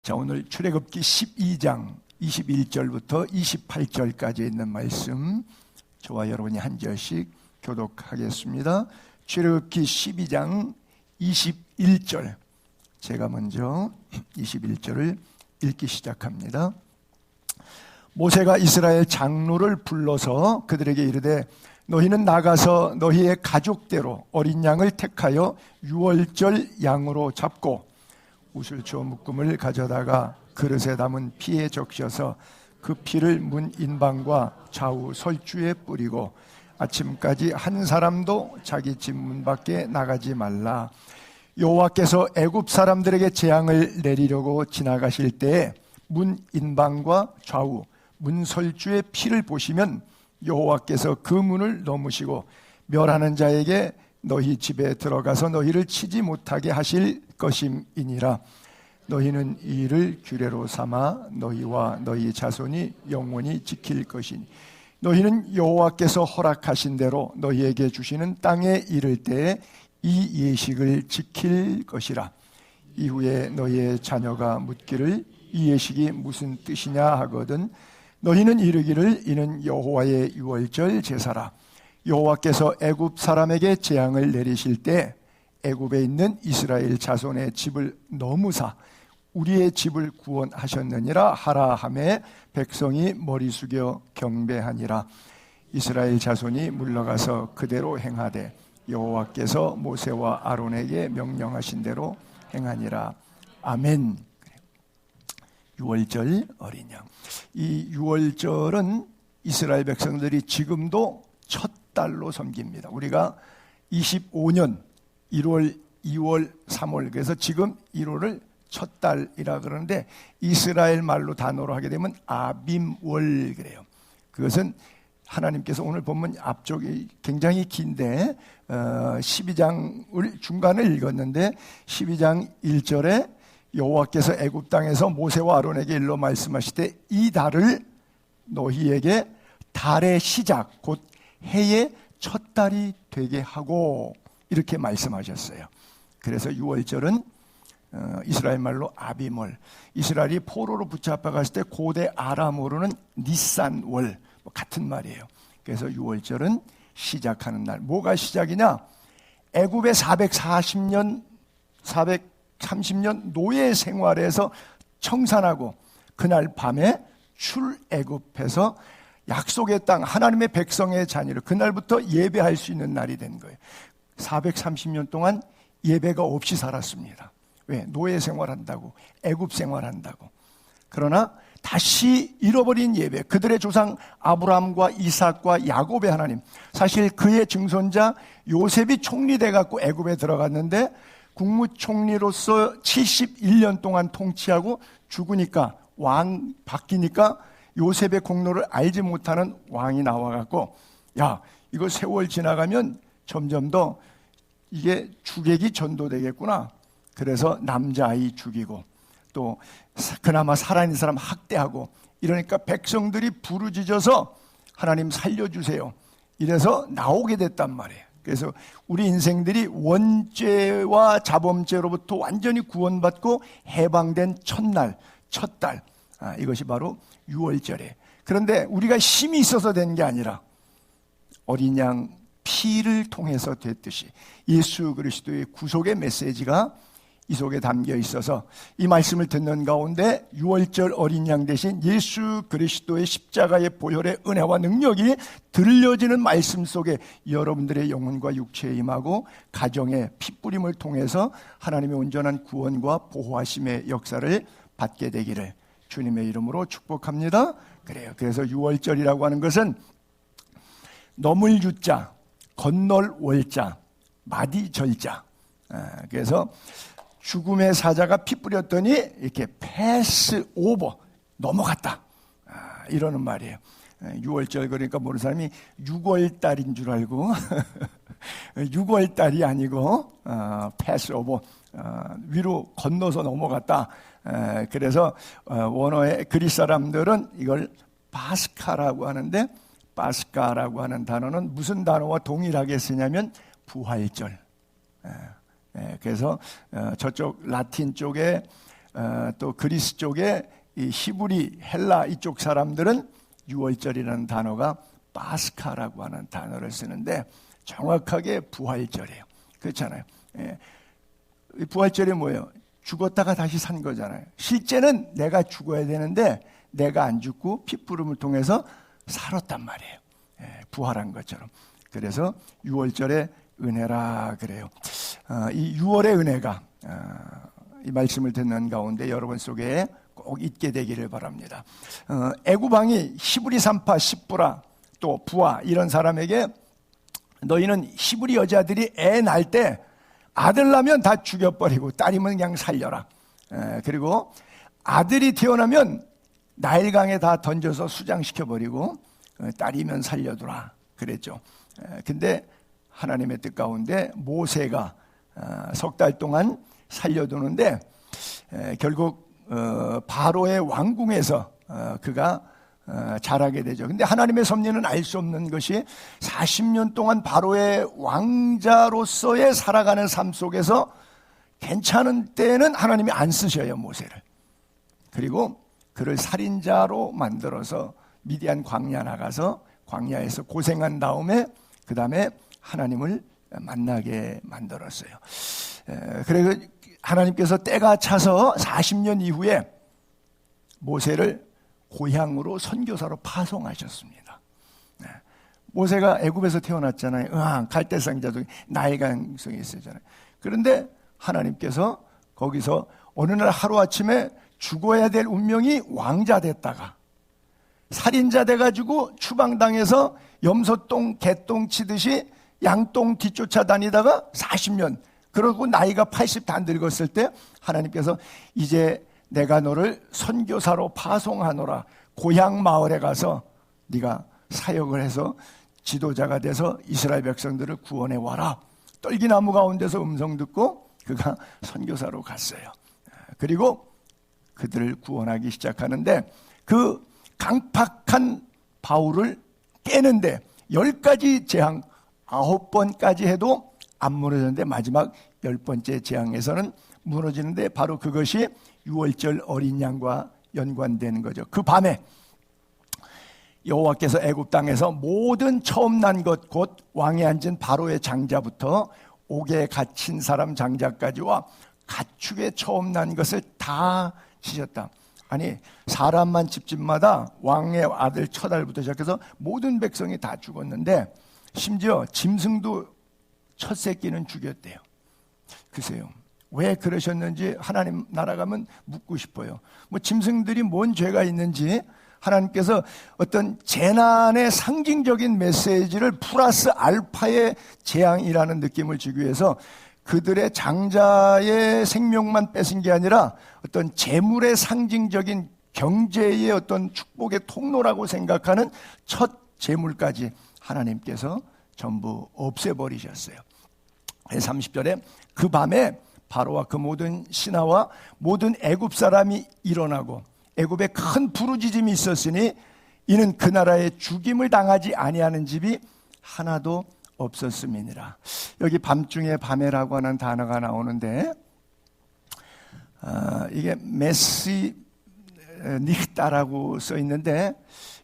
자, 오늘 출애굽기 12장 21절부터 28절까지 있는 말씀, 저와 여러분이 한 절씩 교독하겠습니다. 출애굽기 12장 21절, 제가 먼저 21절을 읽기 시작합니다. 모세가 이스라엘 장로를 불러서 그들에게 이르되, 너희는 나가서 너희의 가족대로 어린 양을 택하여 유월절 양으로 잡고 우슬초 묶음을 가져다가 그릇에 담은 피에 적셔서 그 피를 문 인방과 좌우 설주에 뿌리고 아침까지 한 사람도 자기 집 문 밖에 나가지 말라. 여호와께서 애굽 사람들에게 재앙을 내리려고 지나가실 때에 문 인방과 좌우 문 설주의 피를 보시면 여호와께서 그 문을 넘으시고 멸하는 자에게 너희 집에 들어가서 너희를 치지 못하게 하실 것임이니라. 너희는 이 일을 규례로 삼아 너희와 너희 자손이 영원히 지킬 것이니 너희는 여호와께서 허락하신 대로 너희에게 주시는 땅에 이를 때에 이 예식을 지킬 것이라. 이후에 너희의 자녀가 묻기를 이 예식이 무슨 뜻이냐 하거든 너희는 이르기를 이는 여호와의 유월절 제사라. 여호와께서 애굽 사람에게 재앙을 내리실 때 애굽에 있는 이스라엘 자손의 집을 너무사 우리의 집을 구원하셨느니라 하라 하매 백성이 머리 숙여 경배하니라. 이스라엘 자손이 물러가서 그대로 행하되 여호와께서 모세와 아론에게 명령하신 대로 행하니라. 아멘. 유월절 어린 양. 이 유월절은 이스라엘 백성들이 지금도 첫 달로 섬깁니다. 우리가 25년 1월, 2월, 3월, 그래서 지금 1월을 첫 달이라 그러는데 이스라엘 말로 단어로 하게 되면 아빔월 그래요. 그것은 하나님께서 오늘 본문 앞쪽이 굉장히 긴데 12장을 중간을 읽었는데 12장 1절에 여호와께서 애굽 땅에서 모세와 아론에게 일러 말씀하시되 이 달을 너희에게 달의 시작 곧 해의 첫 달이 되게 하고 이렇게 말씀하셨어요. 그래서 유월절은 이스라엘 말로 아비몰, 이스라엘이 포로로 붙잡혀 갔을 때 고대 아람어로는 니산월, 같은 말이에요. 그래서 유월절은 시작하는 날. 뭐가 시작이냐? 애굽의 430년 노예 생활에서 청산하고 그날 밤에 출애굽해서 약속의 땅 하나님의 백성의 자녀를 그날부터 예배할 수 있는 날이 된 거예요. 430년 동안 예배가 없이 살았습니다. 왜? 노예 생활한다고, 애굽 생활한다고. 그러나 다시 잃어버린 예배, 그들의 조상 아브라함과 이삭과 야곱의 하나님, 사실 그의 증손자 요셉이 총리돼 갖고 애굽에 들어갔는데 국무총리로서 71년 동안 통치하고 죽으니까 왕 바뀌니까 요셉의 공로를 알지 못하는 왕이 나와갖고 야, 이거 세월 지나가면 점점 더 이게 주객이 전도되겠구나. 그래서 남자아이 죽이고 또 그나마 살아있는 사람 학대하고 이러니까 백성들이 부르짖어서 하나님 살려주세요. 이래서 나오게 됐단 말이에요. 그래서 우리 인생들이 원죄와 자범죄로부터 완전히 구원받고 해방된 첫날, 첫 달, 이것이 바로 유월절이에요. 그런데 우리가 힘이 있어서 된 게 아니라 어린 양 피를 통해서 됐듯이 예수 그리스도의 구속의 메시지가 이 속에 담겨 있어서 이 말씀을 듣는 가운데 유월절 어린 양 대신 예수 그리스도의 십자가의 보혈의 은혜와 능력이 들려지는 말씀 속에 여러분들의 영혼과 육체에 임하고 가정의 핏뿌림을 통해서 하나님의 온전한 구원과 보호하심의 역사를 받게 되기를 주님의 이름으로 축복합니다. 그래요. 그래서 유월절이라고 하는 것은 넘을 유자, 건널 월자, 마디 절자. 그래서 죽음의 사자가 피 뿌렸더니 이렇게 패스 오버, 넘어갔다. 이러는 말이에요. 6월절 그러니까 모르는 사람이 6월달인 줄 알고 6월달이 아니고 패스 오버, 위로 건너서 넘어갔다. 그래서 원어의 그리스 사람들은 이걸 파스카라고 하는데 파스카라고 하는 단어는 무슨 단어와 동일하게 쓰냐면 부활절. 그래서 저쪽 라틴 쪽에 또 그리스 쪽에 이 히브리 헬라 이쪽 사람들은 유월절이라는 단어가 파스카라고 하는 단어를 쓰는데 정확하게 부활절이에요. 그렇잖아요. 예. 부활절이 뭐예요? 죽었다가 다시 산 거잖아요. 실제는 내가 죽어야 되는데 내가 안 죽고 핏부름을 통해서 살았단 말이에요. 예, 부활한 것처럼. 그래서 유월절의 은혜라 그래요. 이 유월의 은혜가 이 말씀을 듣는 가운데 여러분 속에 꼭 있게 되기를 바랍니다. 애굽 왕이 히브리 산파 십부라 또 부하 이런 사람에게 너희는 히브리 여자들이 애 낳을 때 아들 낳으면 다 죽여버리고 딸이면 그냥 살려라. 그리고 아들이 태어나면 나일강에 다 던져서 수장시켜버리고 딸이면 살려두라 그랬죠. 근데 하나님의 뜻 가운데 모세가 석 달 동안 살려두는데 결국 바로의 왕궁에서 그가 자라게 되죠. 근데 하나님의 섭리는 알 수 없는 것이 40년 동안 바로의 왕자로서의 살아가는 삶 속에서 괜찮은 때에는 하나님이 안 쓰셔요, 모세를. 그리고 그를 살인자로 만들어서 미디안 광야 나가서 광야에서 고생한 다음에 그 다음에 하나님을 만나게 만들었어요. 그래서 하나님께서 때가 차서 40년 이후에 모세를 고향으로 선교사로 파송하셨습니다. 모세가 애굽에서 태어났잖아요. 갈대상자도 나일강성에 있었잖아요. 그런데 하나님께서 거기서 어느 날 하루아침에 죽어야 될 운명이 왕자 됐다가 살인자 돼가지고 추방당해서 염소똥, 개똥 치듯이 양똥 뒤쫓아 다니다가 40년 그러고 나이가 80 다 늙었을 때 하나님께서 이제 내가 너를 선교사로 파송하노라. 고향 마을에 가서 네가 사역을 해서 지도자가 돼서 이스라엘 백성들을 구원해 와라. 떨기나무 가운데서 음성 듣고 그가 선교사로 갔어요. 그리고 그들을 구원하기 시작하는데 그 강팍한 바울을 깨는데 10가지 재앙 9번까지 해도 안 무너졌는데 마지막 10번째 재앙에서는 무너지는데 바로 그것이 유월절 어린 양과 연관되는 거죠. 그 밤에 여호와께서 애굽 땅에서 모든 처음 난 것 곧 왕에 앉은 바로의 장자부터 옥에 갇힌 사람 장자까지와 가축에 처음 난 것을 다 치셨다. 아니 사람만 집집마다 왕의 아들 첫 알부터 시작해서 모든 백성이 다 죽었는데 심지어 짐승도 첫 새끼는 죽였대요. 글쎄요. 왜 그러셨는지 하나님 나라 가면 묻고 싶어요. 뭐 짐승들이 뭔 죄가 있는지 하나님께서 어떤 재난의 상징적인 메시지를 플러스 알파의 재앙이라는 느낌을 주기 위해서 그들의 장자의 생명만 뺏은 게 아니라 어떤 재물의 상징적인 경제의 어떤 축복의 통로라고 생각하는 첫 재물까지 하나님께서 전부 없애버리셨어요. 30절에 그 밤에 바로와 그 모든 신하와 모든 애굽 사람이 일어나고 애굽에 큰 부르짖음이 있었으니 이는 그 나라에 죽임을 당하지 아니하는 집이 하나도 없었음이니라. 여기 밤중에 밤에라고 하는 단어가 나오는데 이게 메시 니흐다라고 써 있는데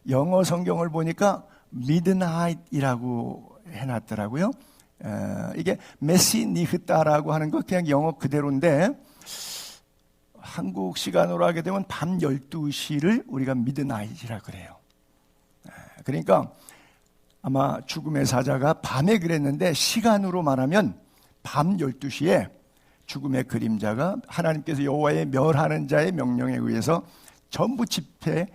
영어 성경을 보니까 미드나잇이라고 해놨더라고요. 이게 메시 니흐다라고 하는 거 그냥 영어 그대로인데 한국 시간으로 하게 되면 밤 12시를 우리가 미드나잇이라 그래요. 그러니까 아마 죽음의 사자가 밤에 그랬는데 시간으로 말하면 밤 12시에 죽음의 그림자가 하나님께서 여호와의 멸하는 자의 명령에 의해서 전부 집회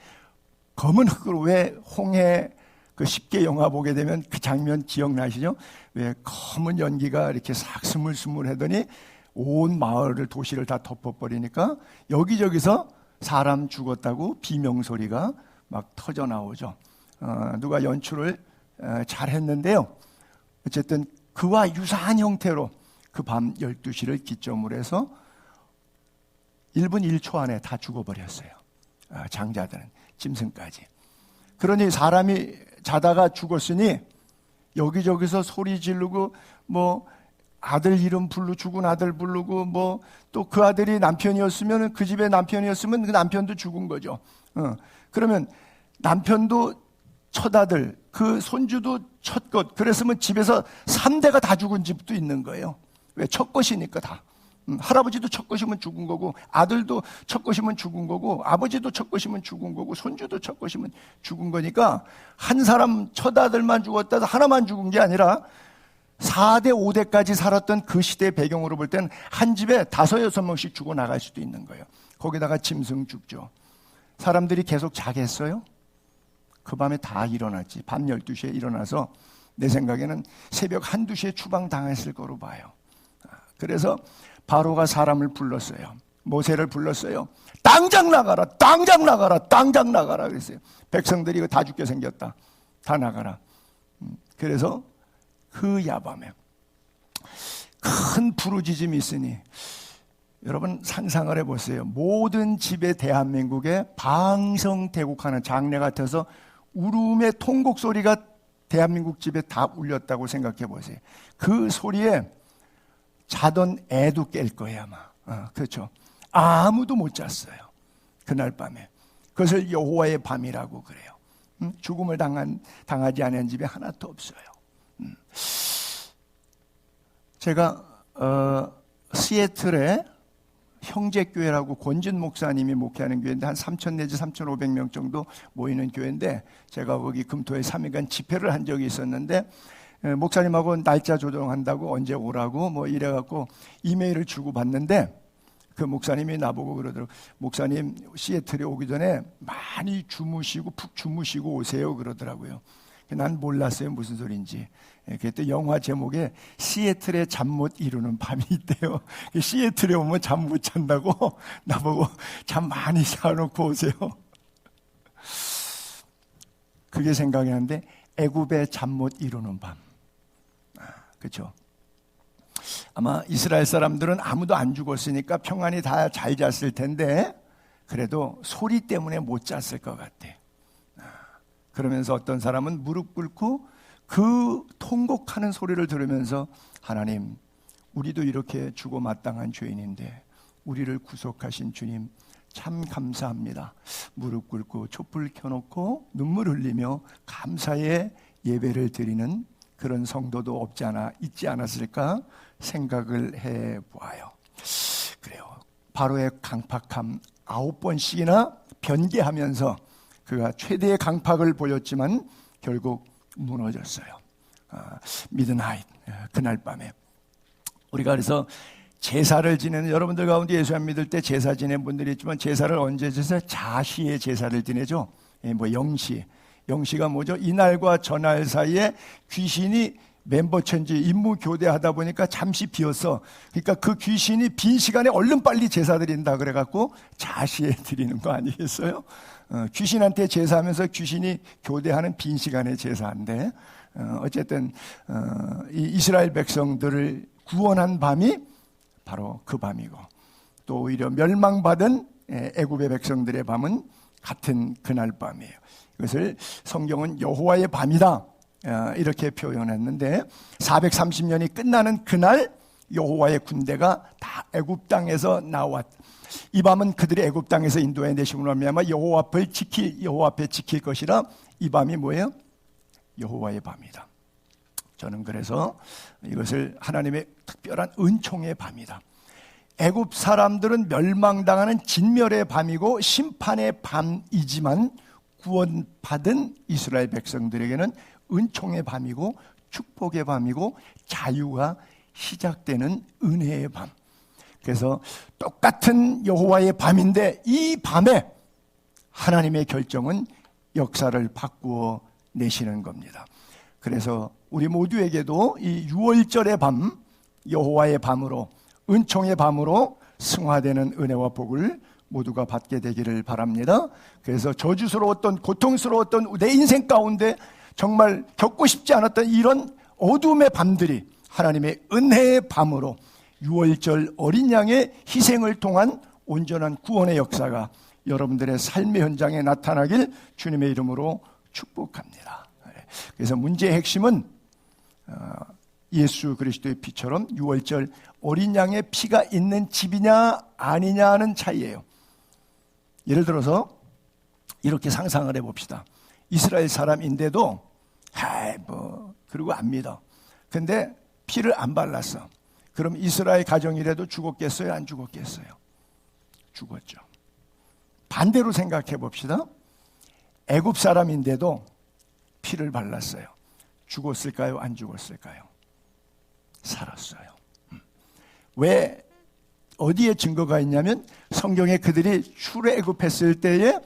검은 흙으로 왜 홍해 그 쉽게 영화 보게 되면 그 장면 기억나시죠? 왜 검은 연기가 이렇게 싹 스물스물하더니 온 마을을 도시를 다 덮어버리니까 여기저기서 사람 죽었다고 비명소리가 막 터져 나오죠. 누가 연출을 잘 했는데요. 어쨌든 그와 유사한 형태로 그 밤 12시를 기점으로 해서 1분 1초 안에 다 죽어버렸어요. 장자들은 짐승까지. 그러니 사람이 자다가 죽었으니 여기저기서 소리 지르고 뭐 아들 이름 부르고 죽은 아들 부르고 뭐 또 그 아들이 남편이었으면 그 집의 남편이었으면 그 남편도 죽은 거죠. 그러면 남편도 첫 아들, 그 손주도 첫 것. 그랬으면 집에서 3대가 다 죽은 집도 있는 거예요. 왜? 첫 것이니까 다. 할아버지도 첫 것이면 죽은 거고, 아들도 첫 것이면 죽은 거고, 아버지도 첫 것이면 죽은 거고, 손주도 첫 것이면 죽은 거니까 한 사람 첫 아들만 죽었다 하나만 죽은 게 아니라 4대, 5대까지 살았던 그 시대의 배경으로 볼 때는 한 집에 5, 6명씩 죽어 나갈 수도 있는 거예요. 거기다가 짐승 죽죠. 사람들이 계속 자겠어요? 그 밤에 다 일어났지. 밤 12시에 일어나서 내 생각에는 새벽 1, 2시에 추방당했을 거로 봐요. 그래서 바로가 사람을 불렀어요. 모세를 불렀어요. 당장 나가라, 당장 나가라, 당장 나가라 그랬어요. 백성들이 이거 다 죽게 생겼다. 다 나가라. 그래서 그 야밤에 큰 부르짖음이 있으니 여러분 상상을 해보세요. 모든 집에 대한민국에 방성대국하는 장례 같아서 울음의 통곡 소리가 대한민국 집에 다 울렸다고 생각해 보세요. 그 소리에 자던 애도 깰 거예요 아마. 그렇죠. 아무도 못 잤어요. 그날 밤에. 그것을 여호와의 밤이라고 그래요. 죽음을 당하지 않은 집이 하나도 없어요. 제가 시애틀에 형제교회라고 권진 목사님이 목회하는 교회인데 한 3,000 내지 3,500명 정도 모이는 교회인데 제가 거기 금토에 3일간 집회를 한 적이 있었는데 목사님하고 날짜 조정한다고 언제 오라고 뭐 이래갖고 이메일을 주고 받는데 그 목사님이 나보고 그러더라고요. 목사님 시애틀에 오기 전에 많이 주무시고 푹 주무시고 오세요 그러더라고요. 난 몰랐어요 무슨 소리인지. 그때 영화 제목에 시애틀에 잠 못 이루는 밤이 있대요. 시애틀에 오면 잠 못 잔다고 나보고 잠 많이 자놓고 오세요. 그게 생각이 나는데 애굽에 잠 못 이루는 밤. 그렇죠. 아마 이스라엘 사람들은 아무도 안 죽었으니까 평안히 다 잘 잤을 텐데 그래도 소리 때문에 못 잤을 것 같아요. 그러면서 어떤 사람은 무릎 꿇고 그 통곡하는 소리를 들으면서 하나님, 우리도 이렇게 죽어 마땅한 죄인인데 우리를 구속하신 주님 참 감사합니다. 무릎 꿇고 촛불 켜놓고 눈물 흘리며 감사의 예배를 드리는 그런 성도도 없지 않아 있지 않았을까 생각을 해보아요. 그래요. 바로의 강팍함 9번씩이나 변개하면서 그가 최대의 강팍을 보였지만 결국 무너졌어요. 미드나잇 그날 밤에 우리가 그래서 제사를 지내는 여러분들 가운데 예수 안 믿을 때 제사 지낸 분들이 있지만 제사를 언제 지내요? 자시의 제사를 지내죠. 뭐 영시가 뭐죠? 이날과 저날 사이에 귀신이 멤버 체인지 임무 교대하다 보니까 잠시 비었어. 그러니까 그 귀신이 빈 시간에 얼른 빨리 제사 드린다 그래갖고 자시에 드리는 거 아니겠어요? 귀신한테 제사하면서 귀신이 교대하는 빈 시간에 제사인데 어쨌든 이 이스라엘 백성들을 구원한 밤이 바로 그 밤이고 또 오히려 멸망받은 애굽의 백성들의 밤은 같은 그날 밤이에요. 이것을 성경은 여호와의 밤이다 이렇게 표현했는데 430년이 끝나는 그날 여호와의 군대가 다 애굽 땅에서 나왔. 이 밤은 그들이 애굽 땅에서 인도해 내심으로 말미암아 여호와 앞에 지킬 것이라. 이 밤이 뭐예요? 여호와의 밤이다. 저는 그래서 이것을 하나님의 특별한 은총의 밤이다. 애굽 사람들은 멸망당하는 진멸의 밤이고 심판의 밤이지만 구원받은 이스라엘 백성들에게는 은총의 밤이고 축복의 밤이고 자유가 시작되는 은혜의 밤. 그래서 똑같은 여호와의 밤인데 이 밤에 하나님의 결정은 역사를 바꾸어 내시는 겁니다. 그래서 우리 모두에게도 이 6월절의 밤, 여호와의 밤으로 은총의 밤으로 승화되는 은혜와 복을 모두가 받게 되기를 바랍니다. 그래서 저주스러웠던 고통스러웠던 내 인생 가운데 정말 겪고 싶지 않았던 이런 어둠의 밤들이 하나님의 은혜의 밤으로 6월절 어린 양의 희생을 통한 온전한 구원의 역사가 여러분들의 삶의 현장에 나타나길 주님의 이름으로 축복합니다. 그래서 문제의 핵심은 예수 그리스도의 피처럼 유월절 어린 양의 피가 있는 집이냐 아니냐 하는 차이예요. 예를 들어서 이렇게 상상을 해봅시다. 이스라엘 사람인데도 그리고 안 믿어. 근데 피를 안 발랐어. 그럼 이스라엘 가정이라도 죽었겠어요? 안 죽었겠어요? 죽었죠. 반대로 생각해 봅시다. 애굽 사람인데도 피를 발랐어요. 죽었을까요? 안 죽었을까요? 살았어요. 왜? 어디에 증거가 있냐면 성경에 그들이 출애굽했을 때에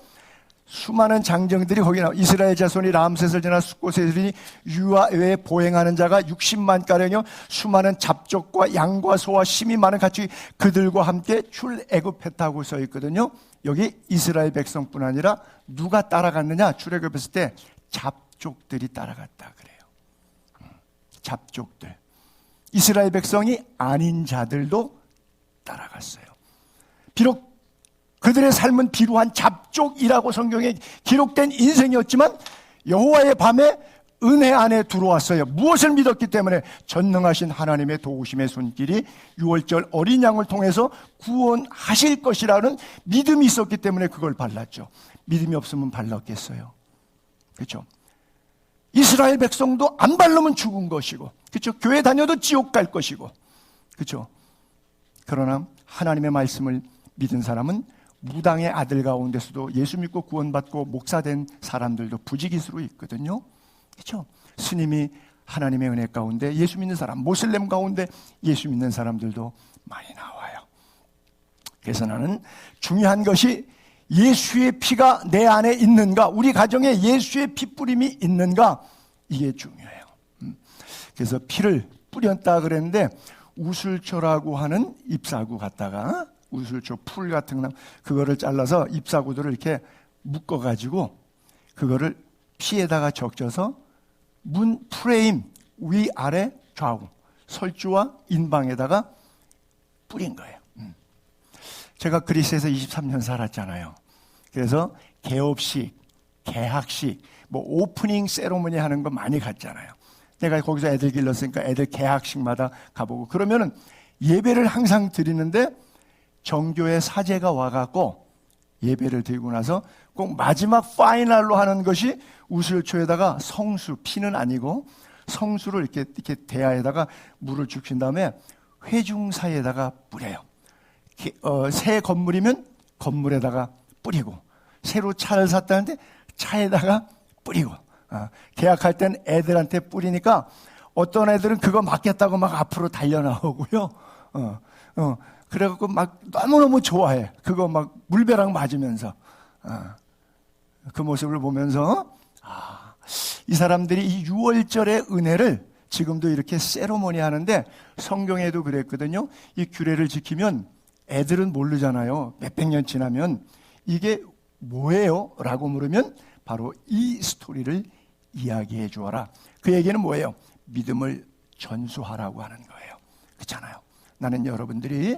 수많은 장정들이 거기 나와 이스라엘 자손이 람셋을 지나 숫곳에 이르니 유아 외에 보행하는 자가 60만 가량이요 수많은 잡족과 양과 소와 심이 많은 가축이 그들과 함께 출애굽했다고 써 있거든요. 여기 이스라엘 백성뿐 아니라 누가 따라갔느냐? 출애굽했을 때 잡족들이 따라갔다 그래요. 잡족들. 이스라엘 백성이 아닌 자들도 따라갔어요. 비록 그들의 삶은 비루한 잡족이라고 성경에 기록된 인생이었지만 여호와의 밤에 은혜 안에 들어왔어요. 무엇을 믿었기 때문에? 전능하신 하나님의 도우심의 손길이 유월절 어린 양을 통해서 구원하실 것이라는 믿음이 있었기 때문에 그걸 발랐죠. 믿음이 없으면 발랐겠어요? 그렇죠? 이스라엘 백성도 안 바르면 죽은 것이고, 그렇죠? 교회 다녀도 지옥 갈 것이고, 그렇죠? 그러나 하나님의 말씀을 믿은 사람은 무당의 아들 가운데서도 예수 믿고 구원받고 목사된 사람들도 부지기수로 있거든요. 그렇죠? 스님이 하나님의 은혜 가운데 예수 믿는 사람, 모슬렘 가운데 예수 믿는 사람들도 많이 나와요. 그래서 나는 중요한 것이 예수의 피가 내 안에 있는가, 우리 가정에 예수의 피뿌림이 있는가, 이게 중요해요. 그래서 피를 뿌렸다 그랬는데 우슬초라고 하는 잎사구 갖다가 우슬초 풀 같은 거 그거를 잘라서 잎사구들을 이렇게 묶어가지고 그거를 피에다가 적셔서 문 프레임 위아래 좌우 설주와 인방에다가 뿌린 거예요. 제가 그리스에서 23년 살았잖아요. 그래서 개업식, 개학식, 뭐 오프닝 세로머니 하는 거 많이 갔잖아요. 내가 거기서 애들 길렀으니까 애들 개학식마다 가보고 그러면은 예배를 항상 드리는데 정교회 사제가 와갖고 예배를 드리고 나서 꼭 마지막 파이널로 하는 것이 우슬초에다가 성수, 피는 아니고 성수를 이렇게 대야에다가 물을 죽인 다음에 회중사에다가 뿌려요. 새 건물이면 건물에다가 뿌리고 새로 차를 샀다는데 차에다가 뿌리고 계약할 땐 애들한테 뿌리니까 어떤 애들은 그거 맞겠다고 막 앞으로 달려나오고요. 그래갖고 막 너무너무 좋아해. 그거 막 물벼락 맞으면서 그 모습을 보면서 이 사람들이 이 유월절의 은혜를 지금도 이렇게 세로머니 하는데 성경에도 그랬거든요. 이 규례를 지키면 애들은 모르잖아요. 몇백 년 지나면 이게 뭐예요? 라고 물으면 바로 이 스토리를 이야기해 주어라. 그 얘기는 뭐예요? 믿음을 전수하라고 하는 거예요. 그렇잖아요. 나는 여러분들이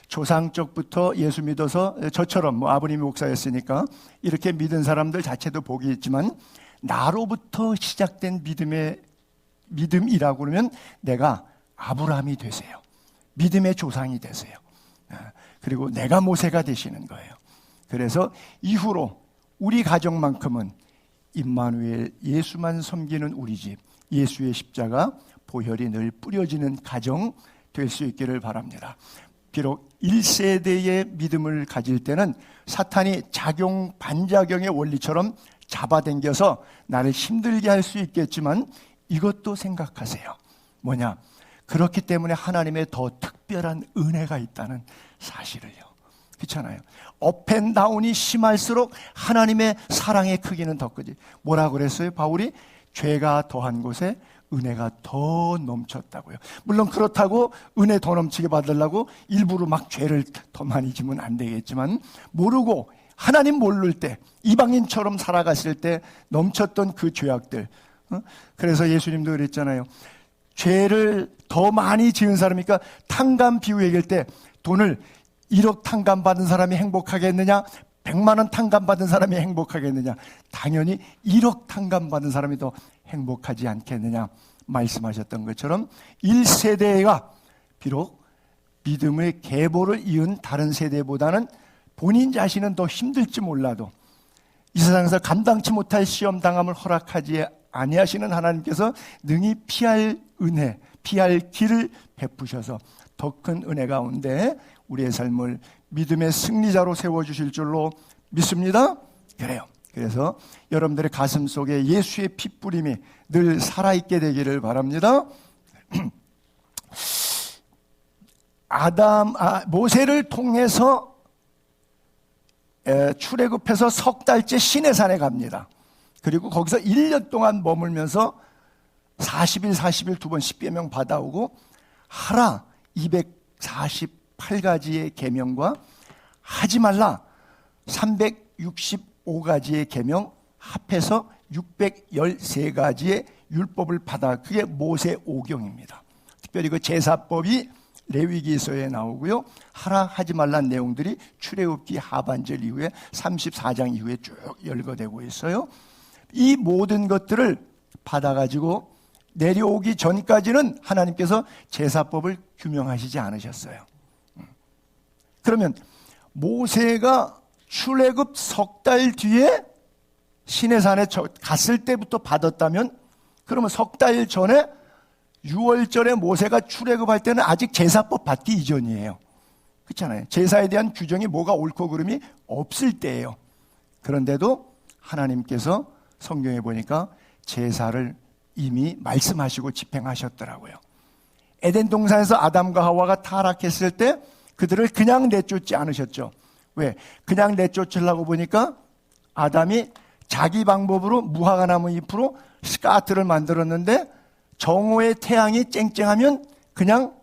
조상적부터 예수 믿어서 저처럼 뭐 아버님이 목사였으니까 이렇게 믿은 사람들 자체도 복이 있지만 나로부터 시작된 믿음이라고 그러면 내가 아브라함이 되세요. 믿음의 조상이 되세요. 그리고 내가 모세가 되시는 거예요. 그래서 이후로 우리 가정만큼은 임마누엘 예수만 섬기는 우리 집, 예수의 십자가 보혈이 늘 뿌려지는 가정 될 수 있기를 바랍니다. 비록 1세대의 믿음을 가질 때는 사탄이 작용 반작용의 원리처럼 잡아당겨서 나를 힘들게 할 수 있겠지만 이것도 생각하세요. 뭐냐? 그렇기 때문에 하나님의 더 특별한 은혜가 있다는 사실을요. 그렇잖아요. 업앤다운이 심할수록 하나님의 사랑의 크기는 더 크지. 뭐라고 그랬어요? 바울이 죄가 더한 곳에 은혜가 더 넘쳤다고요. 물론 그렇다고 은혜 더 넘치게 받으려고 일부러 막 죄를 더 많이 지면 안 되겠지만 모르고 하나님 모를 때 이방인처럼 살아가실 때 넘쳤던 그 죄악들. 그래서 예수님도 그랬잖아요. 죄를 더 많이 지은 사람이니까 탕감 비유 얘기할 때 돈을 1억 탕감 받은 사람이 행복하겠느냐? 100만 원 탕감 받은 사람이 행복하겠느냐? 당연히 1억 탕감 받은 사람이 더 행복하지 않겠느냐 말씀하셨던 것처럼 1세대가 비록 믿음의 계보를 이은 다른 세대보다는 본인 자신은 더 힘들지 몰라도 이 세상에서 감당치 못할 시험 당함을 허락하지 아니하시는 하나님께서 능히 피할 은혜, 피할 길을 베푸셔서 더 큰 은혜 가운데 우리의 삶을 믿음의 승리자로 세워주실 줄로 믿습니다. 그래요. 그래서 여러분들의 가슴 속에 예수의 핏뿌림이 늘 살아있게 되기를 바랍니다. 모세를 통해서 출애굽해서 석 달째 시내산에 갑니다. 그리고 거기서 1년 동안 머물면서 40일 40일 두 번 십계명 받아오고 하라 248가지의 계명과 하지 말라 365가지의 계명 합해서 613가지의 율법을 받아 그게 모세 오경입니다. 특별히 그 제사법이 레위기서에 나오고요. 하라 하지 말란 내용들이 출애굽기 하반절 이후에 34장 이후에 쭉 열거되고 있어요. 이 모든 것들을 받아가지고 내려오기 전까지는 하나님께서 제사법을 규명하시지 않으셨어요. 그러면 모세가 출애굽 석 달 뒤에 시내산에 갔을 때부터 받았다면 그러면 석 달 전에 6월절에 모세가 출애굽할 때는 아직 제사법 받기 이전이에요. 그렇잖아요. 제사에 대한 규정이 뭐가 옳고 그름이 없을 때예요. 그런데도 하나님께서 성경에 보니까 제사를 이미 말씀하시고 집행하셨더라고요. 에덴 동산에서 아담과 하와가 타락했을 때 그들을 그냥 내쫓지 않으셨죠. 왜? 그냥 내쫓으려고 보니까 아담이 자기 방법으로 무화과나무 잎으로 스카트를 만들었는데 정오의 태양이 쨍쨍하면 그냥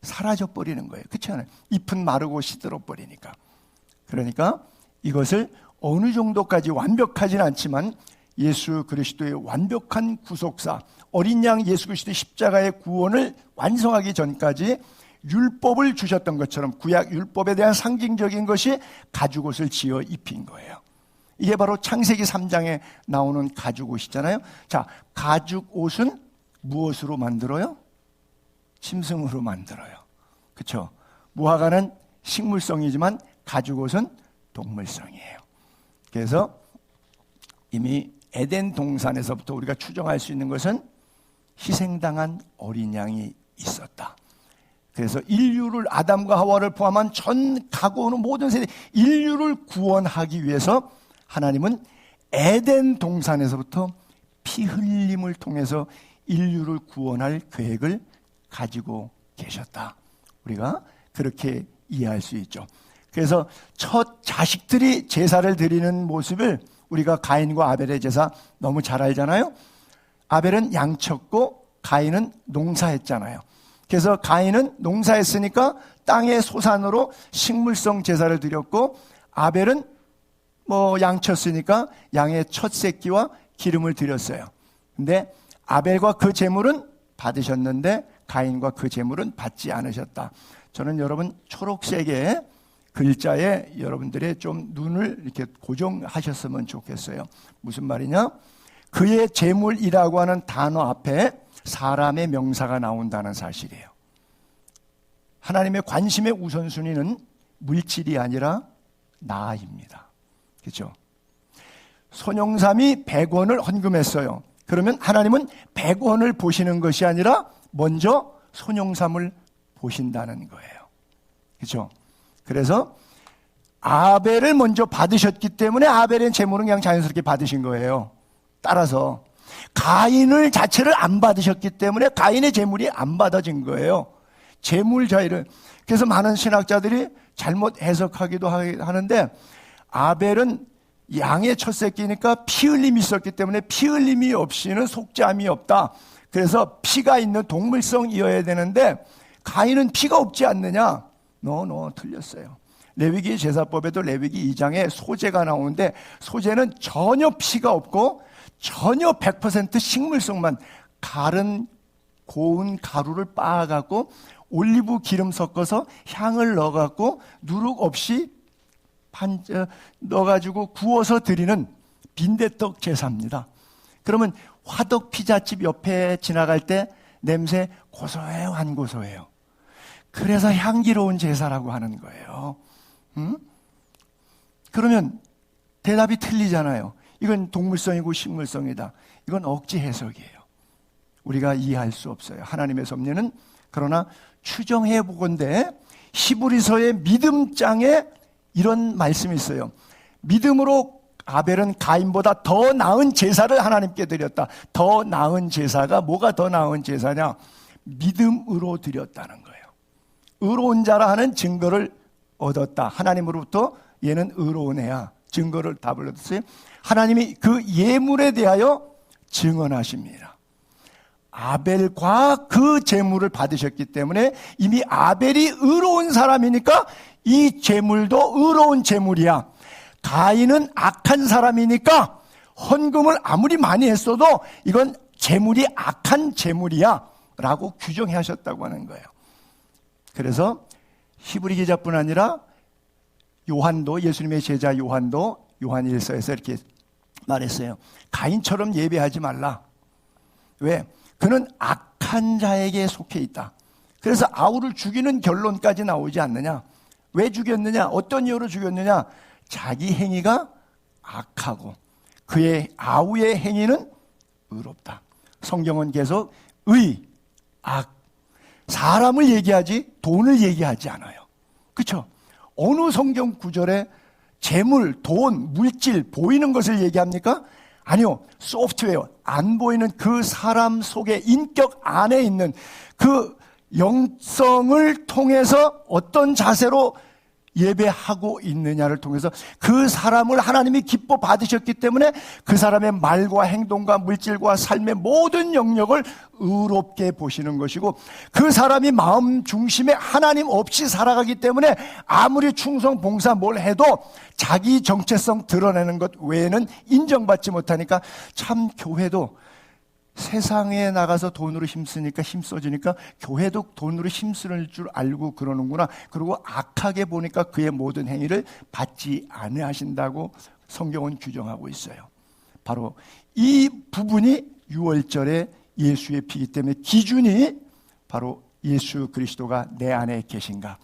사라져버리는 거예요. 그렇지 않아요? 잎은 마르고 시들어버리니까. 그러니까 이것을 어느 정도까지 완벽하지는 않지만 예수 그리스도의 완벽한 구속사, 어린 양 예수 그리스도의 십자가의 구원을 완성하기 전까지 율법을 주셨던 것처럼 구약 율법에 대한 상징적인 것이 가죽옷을 지어 입힌 거예요. 이게 바로 창세기 3장에 나오는 가죽옷이잖아요. 자, 가죽옷은 무엇으로 만들어요? 짐승으로 만들어요. 그렇죠? 무화과는 식물성이지만 가죽옷은 동물성이에요. 그래서 이미 에덴 동산에서부터 우리가 추정할 수 있는 것은 희생당한 어린 양이 있었다. 그래서 인류를 아담과 하와를 포함한 전 가고 오는 모든 세대 인류를 구원하기 위해서 하나님은 에덴 동산에서부터 피 흘림을 통해서 인류를 구원할 계획을 가지고 계셨다. 우리가 그렇게 이해할 수 있죠. 그래서 첫 자식들이 제사를 드리는 모습을 우리가 가인과 아벨의 제사 너무 잘 알잖아요. 아벨은 양쳤고 가인은 농사했잖아요. 그래서 가인은 농사했으니까 땅의 소산으로 식물성 제사를 드렸고 아벨은 양쳤으니까 양의 첫 새끼와 기름을 드렸어요. 근데 아벨과 그 제물은 받으셨는데 가인과 그 제물은 받지 않으셨다. 저는 여러분 초록색의 글자에 여러분들의 좀 눈을 이렇게 고정하셨으면 좋겠어요. 무슨 말이냐? 그의 제물이라고 하는 단어 앞에 사람의 명사가 나온다는 사실이에요. 하나님의 관심의 우선순위는 물질이 아니라 나입니다. 그렇죠? 손영삼이 100원을 헌금했어요. 그러면 하나님은 100원을 보시는 것이 아니라 먼저 손영삼을 보신다는 거예요. 그렇죠? 그래서 아벨을 먼저 받으셨기 때문에 아벨의 제물은 그냥 자연스럽게 받으신 거예요. 따라서 가인을 자체를 안 받으셨기 때문에 가인의 제물이 안 받아진 거예요. 제물 자의를. 그래서 많은 신학자들이 잘못 해석하기도 하는데 아벨은 양의 첫 새끼니까 피 흘림이 있었기 때문에 피 흘림이 없이는 속죄함이 없다. 그래서 피가 있는 동물성이어야 되는데 가인은 피가 없지 않느냐? 틀렸어요. 레위기 제사법에도 레위기 2장에 소제가 나오는데 소제는 전혀 피가 없고 전혀 100% 식물성만 갈은 고운 가루를 빻아갖고 올리브 기름 섞어서 향을 넣어갖고 누룩 없이 넣어가지고 구워서 드리는 빈대떡 제사입니다. 그러면 화덕 피자집 옆에 지나갈 때 냄새 고소해요, 안 고소해요? 그래서 향기로운 제사라고 하는 거예요. 그러면 대답이 틀리잖아요. 이건 동물성이고 식물성이다. 이건 억지 해석이에요. 우리가 이해할 수 없어요. 하나님의 섭리는. 그러나 추정해 보건대 히브리서의 믿음장에 이런 말씀이 있어요. 믿음으로 아벨은 가인보다 더 나은 제사를 하나님께 드렸다. 더 나은 제사가 뭐가 더 나은 제사냐? 믿음으로 드렸다는 거예요. 의로운 자라 하는 증거를 얻었다. 하나님으로부터 얘는 의로운 애야. 증거를 답을 얻었어요. 하나님이 그 예물에 대하여 증언하십니다. 아벨과 그 제물을 받으셨기 때문에 이미 아벨이 의로운 사람이니까 이 제물도 의로운 제물이야. 가인은 악한 사람이니까 헌금을 아무리 많이 했어도 이건 제물이 악한 제물이야 라고 규정하셨다고 하는 거예요. 그래서 히브리 기자뿐 아니라 요한도, 예수님의 제자 요한도 요한 1서에서 이렇게 말했어요. 가인처럼 예배하지 말라. 왜? 그는 악한 자에게 속해 있다. 그래서 아우를 죽이는 결론까지 나오지 않느냐? 왜 죽였느냐? 어떤 이유로 죽였느냐? 자기 행위가 악하고 그의 아우의 행위는 의롭다. 성경은 계속 의, 악, 사람을 얘기하지 돈을 얘기하지 않아요. 그렇죠? 어느 성경 구절에 재물, 돈, 물질, 보이는 것을 얘기합니까? 아니요. 소프트웨어, 안 보이는 그 사람 속에 인격 안에 있는 그 영성을 통해서 어떤 자세로 예배하고 있느냐를 통해서 그 사람을 하나님이 기뻐 받으셨기 때문에 그 사람의 말과 행동과 물질과 삶의 모든 영역을 의롭게 보시는 것이고 그 사람이 마음 중심에 하나님 없이 살아가기 때문에 아무리 충성 봉사 뭘 해도 자기 정체성 드러내는 것 외에는 인정받지 못하니까 참 교회도 세상에 나가서 돈으로 힘쓰니까 힘써지니까 교회도 돈으로 힘쓰는 줄 알고 그러는구나. 그리고 악하게 보니까 그의 모든 행위를 받지 않으신다고 성경은 규정하고 있어요. 바로 이 부분이 유월절의 예수의 피이기 때문에 기준이 바로 예수 그리스도가 내 안에 계신가.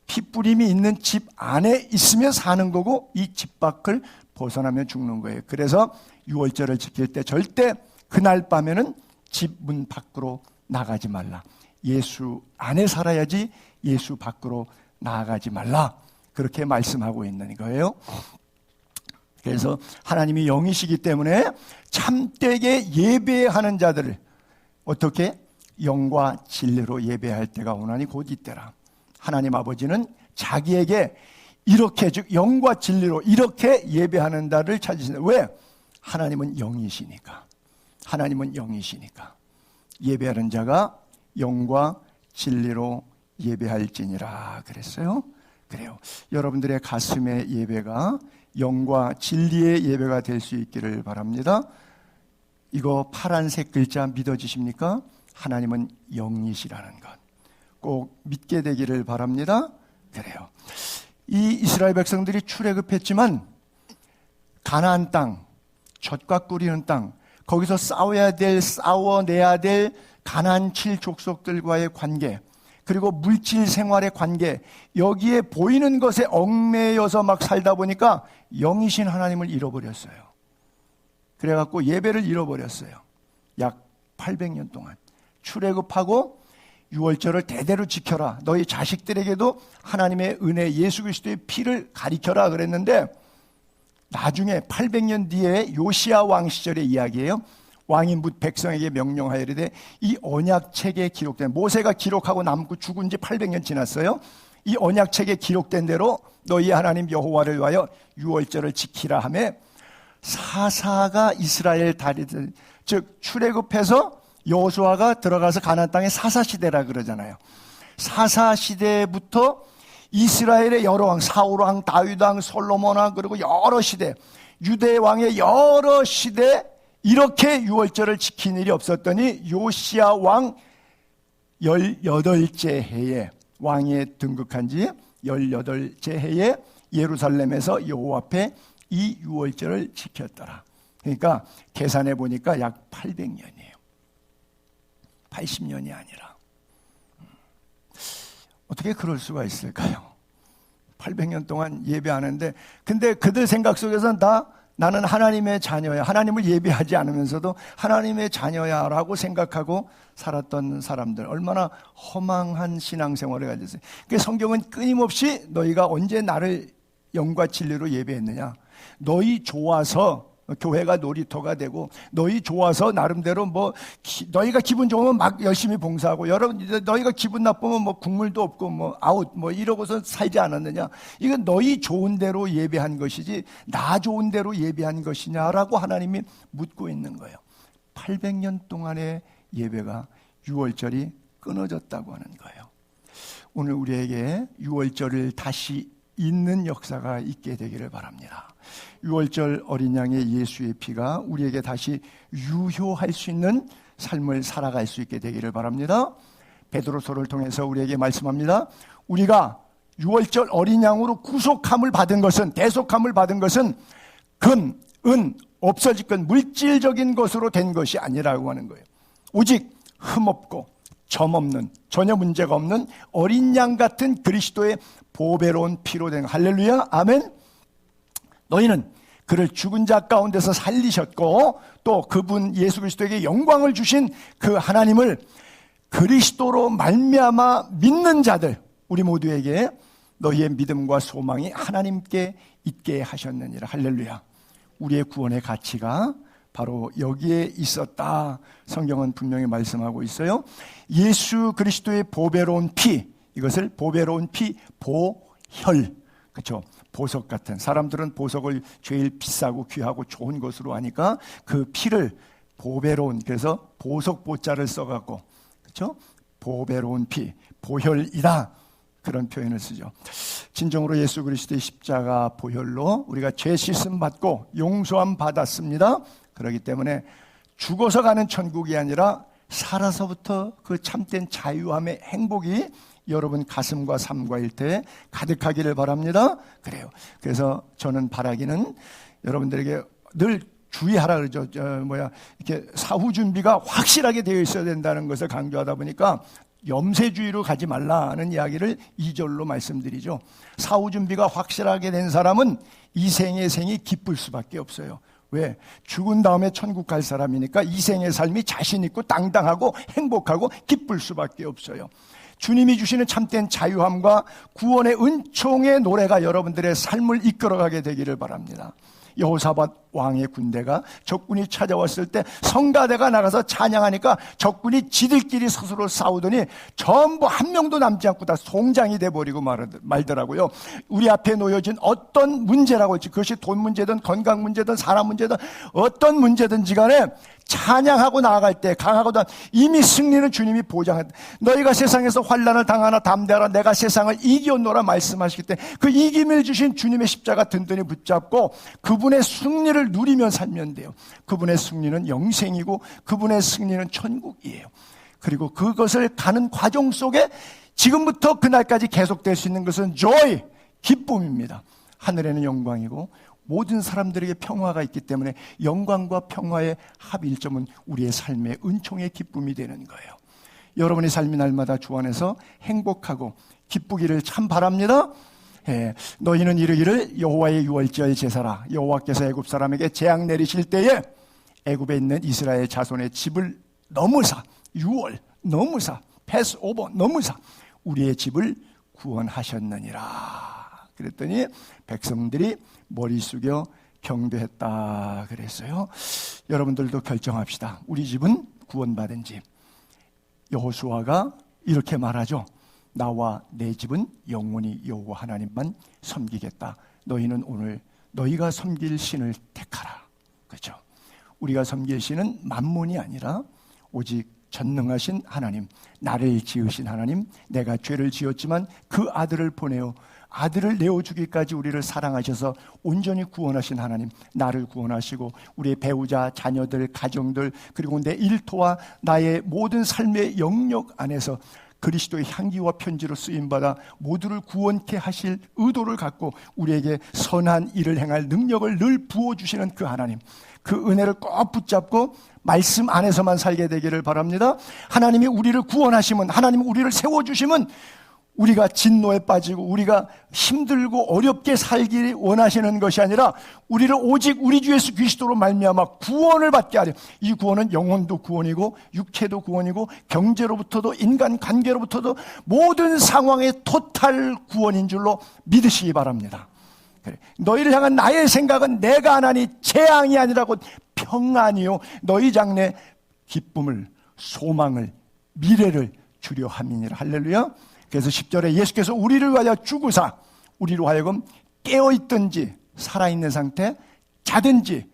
피뿌림이 있는 집 안에 있으면 사는 거고 이 집 밖을 벗어나면 죽는 거예요. 그래서 유월절을 지킬 때 절대 그날 밤에는 집 문 밖으로 나가지 말라. 예수 안에 살아야지 예수 밖으로 나가지 말라. 그렇게 말씀하고 있는 거예요. 그래서 하나님이 영이시기 때문에 참되게 예배하는 자들을 어떻게? 영과 진리로 예배할 때가 오나니 곧 이때라. 하나님 아버지는 자기에게 이렇게 즉 영과 진리로 이렇게 예배하는 자를 찾으신다. 왜? 하나님은 영이시니까. 하나님은 영이시니까 예배하는 자가 영과 진리로 예배할지니라 그랬어요. 그래요. 여러분들의 가슴의 예배가 영과 진리의 예배가 될 수 있기를 바랍니다. 이거 파란색 글자 믿어지십니까? 하나님은 영이시라는 것 꼭 믿게 되기를 바랍니다. 그래요. 이 이스라엘 백성들이 출애굽했지만 가나안 땅, 젖과 꿀이는 땅 거기서 싸워내야 될 가나안 7족속들과의 관계, 그리고 물질 생활의 관계, 여기에 보이는 것에 얽매여서 막 살다 보니까 영이신 하나님을 잃어버렸어요. 그래갖고 예배를 잃어버렸어요. 약 800년 동안. 출애굽하고 유월절을 대대로 지켜라. 너희 자식들에게도 하나님의 은혜, 예수 그리스도의 피를 가리켜라 그랬는데 나중에 800년 뒤에 요시야 왕 시절의 이야기예요. 왕이 뭇 백성에게 명령하여 이르되 이 언약책에 기록된 모세가 기록하고 남고 죽은 지 800년 지났어요. 이 언약책에 기록된 대로 너희 하나님 여호와를 위하여 유월절을 지키라 하며 사사가 이스라엘 다리들 즉 출애굽해서 여호수아가 들어가서 가나안 땅에 사사시대라 그러잖아요. 사사시대부터 이스라엘의 여러 왕, 사울왕, 다윗왕, 솔로몬왕 그리고 여러 시대, 유대왕의 여러 시대 이렇게 유월절을 지킨 일이 없었더니 요시야 왕 18째 해에 왕에 등극한 지 18째 해에 예루살렘에서 여호와 앞에 이 유월절을 지켰더라. 그러니까 계산해 보니까 약 800년이에요. 80년이 아니라. 어떻게 그럴 수가 있을까요? 800년 동안 예배하는데, 근데 그들 생각 속에서는 다 나는 하나님의 자녀야, 하나님을 예배하지 않으면서도 하나님의 자녀야 라고 생각하고 살았던 사람들, 얼마나 허망한 신앙생활을 가졌어요. 그래서 성경은 끊임없이 너희가 언제 나를 영과 진리로 예배했느냐, 너희 좋아서 교회가 놀이터가 되고, 너희 좋아서 나름대로 너희가 기분 좋으면 막 열심히 봉사하고, 여러분 너희가 기분 나쁘면 국물도 없고 아웃 이러고서 살지 않았느냐. 이건 너희 좋은 대로 예배한 것이지 나 좋은 대로 예배한 것이냐라고 하나님이 묻고 있는 거예요. 800년 동안의 예배가 6월절이 끊어졌다고 하는 거예요. 오늘 우리에게 6월절을 다시 잇는 역사가 있게 되기를 바랍니다. 6월절 어린 양의 예수의 피가 우리에게 다시 유효할 수 있는 삶을 살아갈 수 있게 되기를 바랍니다. 베드로서를 통해서 우리에게 말씀합니다. 우리가 6월절 어린 양으로 구속함을 받은 것은, 대속함을 받은 것은 금, 은, 없어질 것, 물질적인 것으로 된 것이 아니라고 하는 거예요. 오직 흠없고 점없는, 전혀 문제가 없는 어린 양 같은 그리스도의 보배로운 피로 된, 할렐루야, 아멘. 너희는 그를 죽은 자 가운데서 살리셨고, 또 그분 예수 그리스도에게 영광을 주신 그 하나님을 그리스도로 말미암아 믿는 자들, 우리 모두에게 너희의 믿음과 소망이 하나님께 있게 하셨느니라. 할렐루야. 우리의 구원의 가치가 바로 여기에 있었다. 성경은 분명히 말씀하고 있어요. 예수 그리스도의 보배로운 피, 이것을 보배로운 피, 보혈, 그렇죠? 보석 같은, 사람들은 보석을 제일 비싸고 귀하고 좋은 것으로 하니까 그 피를 보배로운, 그래서 보석 보자를 써갖고, 그렇죠? 보배로운 피, 보혈이다, 그런 표현을 쓰죠. 진정으로 예수 그리스도의 십자가 보혈로 우리가 죄 씻음 받고 용서함 받았습니다. 그렇기 때문에 죽어서 가는 천국이 아니라 살아서부터 그 참된 자유함의 행복이 여러분 가슴과 삶과 일터에 가득하기를 바랍니다. 그래요. 그래서 저는 바라기는 여러분들에게 늘 주의하라 그러죠. 이렇게 사후 준비가 확실하게 되어 있어야 된다는 것을 강조하다 보니까 염세주의로 가지 말라는 이야기를 2절로 말씀드리죠. 사후 준비가 확실하게 된 사람은 이 생의 생이 기쁠 수밖에 없어요. 왜? 죽은 다음에 천국 갈 사람이니까 이 생의 삶이 자신 있고 당당하고 행복하고 기쁠 수밖에 없어요. 주님이 주시는 참된 자유함과 구원의 은총의 노래가 여러분들의 삶을 이끌어가게 되기를 바랍니다. 여호사밧 왕의 군대가 적군이 찾아왔을 때 성가대가 나가서 찬양하니까 적군이 지들끼리 스스로 싸우더니 전부 한 명도 남지 않고 다 송장이 돼버리고 말더라고요. 우리 앞에 놓여진 어떤 문제라고 할지, 그것이 돈 문제든 건강 문제든 사람 문제든 어떤 문제든지 간에 찬양하고 나아갈 때 강하고도 이미 승리는 주님이 보장한다. 너희가 세상에서 환난을 당하나 담대하라, 내가 세상을 이겼노라 말씀하시기 때문에 그 이김을 주신 주님의 십자가 든든히 붙잡고 그분의 승리를 누리며 살면 돼요. 그분의 승리는 영생이고 그분의 승리는 천국이에요. 그리고 그것을 가는 과정 속에 지금부터 그날까지 계속될 수 있는 것은 joy, 기쁨입니다. 하늘에는 영광이고 모든 사람들에게 평화가 있기 때문에 영광과 평화의 합일점은 우리의 삶의 은총의 기쁨이 되는 거예요. 여러분의 삶이 날마다 주 안에서 행복하고 기쁘기를 참 바랍니다. 너희는 이르기를 여호와의 유월절 제사라. 여호와께서 애굽 사람에게 재앙 내리실 때에 애굽에 있는 이스라엘 자손의 집을 넘으사, 유월 넘으사, 패스오버 넘으사 우리의 집을 구원하셨느니라. 그랬더니 백성들이 머리 숙여 경배했다 그랬어요. 여러분들도 결정합시다. 우리 집은 구원받은 집. 여호수아가 이렇게 말하죠. 나와 내 집은 영원히 여호와 하나님만 섬기겠다. 너희는 오늘 너희가 섬길 신을 택하라. 그렇죠? 우리가 섬길 신은 만몬이 아니라 오직 전능하신 하나님, 나를 지으신 하나님, 내가 죄를 지었지만 그 아들을 보내어 아들을 내어주기까지 우리를 사랑하셔서 온전히 구원하신 하나님, 나를 구원하시고 우리의 배우자, 자녀들, 가정들, 그리고 내 일터와 나의 모든 삶의 영역 안에서 그리스도의 향기와 편지로 쓰임받아 모두를 구원케 하실 의도를 갖고 우리에게 선한 일을 행할 능력을 늘 부어주시는 그 하나님, 그 은혜를 꼭 붙잡고 말씀 안에서만 살게 되기를 바랍니다. 하나님이 우리를 구원하시면, 하나님이 우리를 세워주시면 우리가 진노에 빠지고 우리가 힘들고 어렵게 살기 원하시는 것이 아니라 우리를 오직 우리 주 예수 그리스도로 말미암아 구원을 받게 하려. 이 구원은 영혼도 구원이고 육체도 구원이고 경제로부터도 인간 관계로부터도 모든 상황의 토탈 구원인 줄로 믿으시기 바랍니다. 그래. 너희를 향한 나의 생각은 내가 하나니 재앙이 아니라 곧 평안이요 너희 장래 기쁨을 소망을 미래를 주려 함이니라. 할렐루야. 그래서 10절에 예수께서 우리를 위하여 죽으사 우리로 하여금 깨어있든지 살아있는 상태, 자든지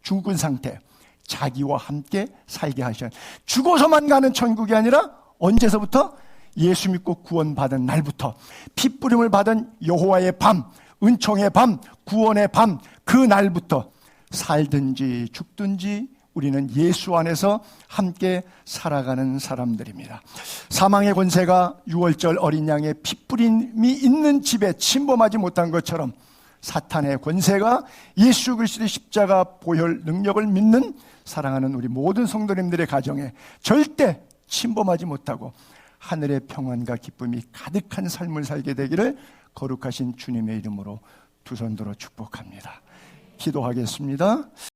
죽은 상태 자기와 함께 살게 하셔. 죽어서만 가는 천국이 아니라 언제서부터? 예수 믿고 구원받은 날부터, 핏부림을 받은 여호와의 밤, 은총의 밤, 구원의 밤, 그 날부터 살든지 죽든지 우리는 예수 안에서 함께 살아가는 사람들입니다. 사망의 권세가 6월절 어린 양의 핏부림이 있는 집에 침범하지 못한 것처럼 사탄의 권세가 예수 그리스도의 십자가 보혈 능력을 믿는 사랑하는 우리 모든 성도님들의 가정에 절대 침범하지 못하고 하늘의 평안과 기쁨이 가득한 삶을 살게 되기를 거룩하신 주님의 이름으로 두 손 들어 축복합니다. 기도하겠습니다.